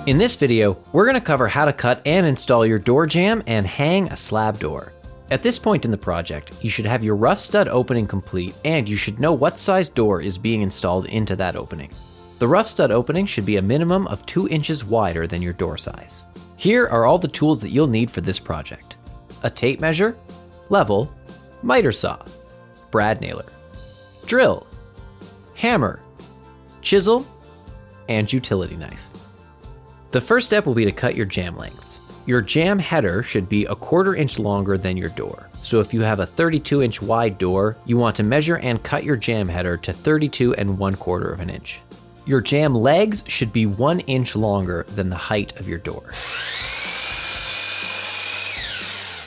In this video, we're going to cover how to cut and install your door jamb and hang a slab door. At this point in the project, you should have your rough stud opening complete and you should know what size door is being installed into that opening. The rough stud opening should be a minimum of 2 inches wider than your door size. Here are all the tools that you'll need for this project: a tape measure, level, miter saw, brad nailer, drill, hammer, chisel, and utility knife. The first step will be to cut your jamb lengths. Your jamb header should be 1/4 inch longer than your door. So if you have a 32-inch wide door, you want to measure and cut your jamb header to 32 1/4 inches. Your jamb legs should be 1 inch longer than the height of your door.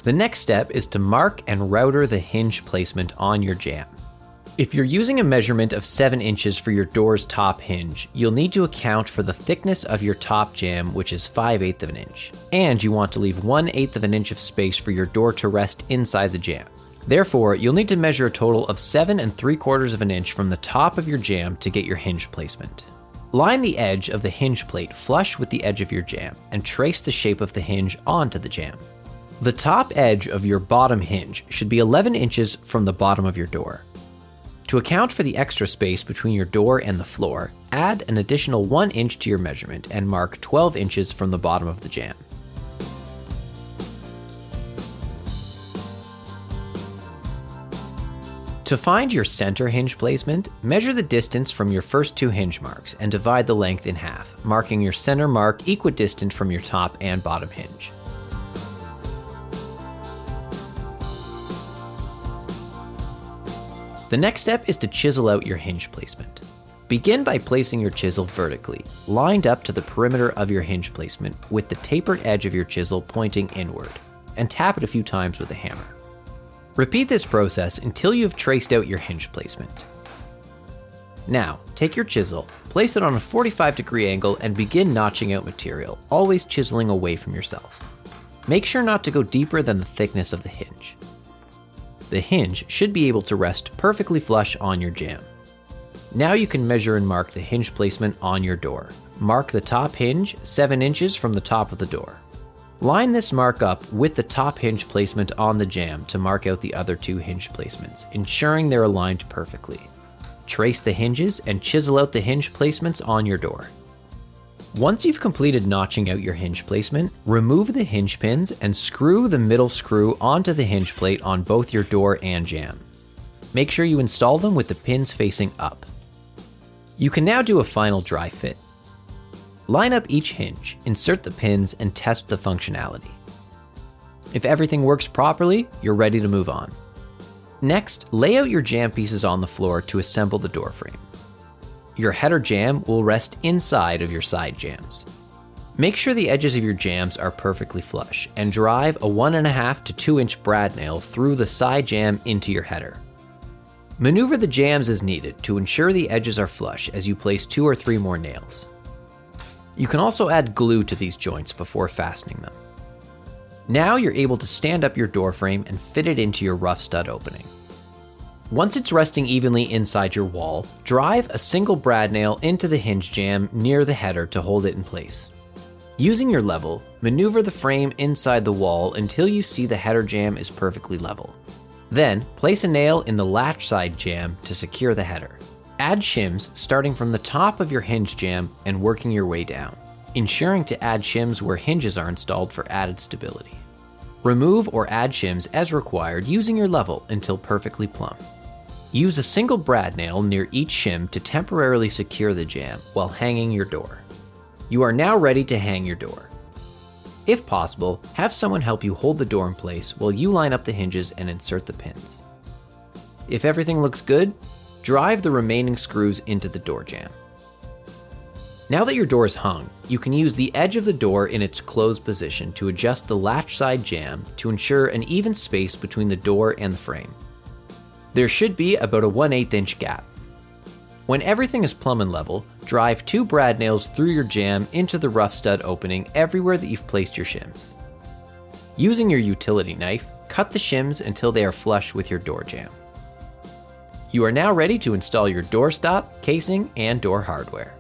The next step is to mark and router the hinge placement on your jamb. If you're using a measurement of 7 inches for your door's top hinge, you'll need to account for the thickness of your top jamb, which is 5/8 of an inch. And you want to leave 1/8 of an inch of space for your door to rest inside the jamb. Therefore, you'll need to measure a total of 7 3/4 of an inch from the top of your jamb to get your hinge placement. Line the edge of the hinge plate flush with the edge of your jamb and trace the shape of the hinge onto the jamb. The top edge of your bottom hinge should be 11 inches from the bottom of your door. To account for the extra space between your door and the floor, add an additional 1 inch to your measurement and mark 12 inches from the bottom of the jamb. To find your center hinge placement, measure the distance from your first 2 hinge marks and divide the length in half, marking your center mark equidistant from your top and bottom hinge. The next step is to chisel out your hinge placement. Begin by placing your chisel vertically, lined up to the perimeter of your hinge placement with the tapered edge of your chisel pointing inward, and tap it a few times with a hammer. Repeat this process until you have traced out your hinge placement. Now, take your chisel, place it on a 45-degree angle and begin notching out material, always chiseling away from yourself. Make sure not to go deeper than the thickness of the hinge. The hinge should be able to rest perfectly flush on your jamb. Now you can measure and mark the hinge placement on your door. Mark the top hinge 7 inches from the top of the door. Line this mark up with the top hinge placement on the jamb to mark out the other 2 hinge placements, ensuring they're aligned perfectly. Trace the hinges and chisel out the hinge placements on your door. Once you've completed notching out your hinge placement, remove the hinge pins and screw the middle screw onto the hinge plate on both your door and jamb. Make sure you install them with the pins facing up. You can now do a final dry fit. Line up each hinge, insert the pins, and test the functionality. If everything works properly, you're ready to move on. Next, lay out your jamb pieces on the floor to assemble the door frame. Your header jamb will rest inside of your side jambs. Make sure the edges of your jambs are perfectly flush and drive a 1.5 to 2 inch brad nail through the side jamb into your header. Maneuver the jambs as needed to ensure the edges are flush as you place 2 or 3 more nails. You can also add glue to these joints before fastening them. Now you're able to stand up your door frame and fit it into your rough stud opening. Once it's resting evenly inside your wall, drive a single brad nail into the hinge jamb near the header to hold it in place. Using your level, maneuver the frame inside the wall until you see the header jamb is perfectly level. Then, place a nail in the latch side jamb to secure the header. Add shims starting from the top of your hinge jamb and working your way down, ensuring to add shims where hinges are installed for added stability. Remove or add shims as required using your level until perfectly plumb. Use a single brad nail near each shim to temporarily secure the jamb while hanging your door. You are now ready to hang your door. If possible, have someone help you hold the door in place while you line up the hinges and insert the pins. If everything looks good, drive the remaining screws into the door jamb. Now that your door is hung, you can use the edge of the door in its closed position to adjust the latch side jamb to ensure an even space between the door and the frame. There should be about a 1/8 inch gap. When everything is plumb and level, drive 2 brad nails through your jamb into the rough stud opening everywhere that you've placed your shims. Using your utility knife, cut the shims until they are flush with your door jamb. You are now ready to install your doorstop, casing, and door hardware.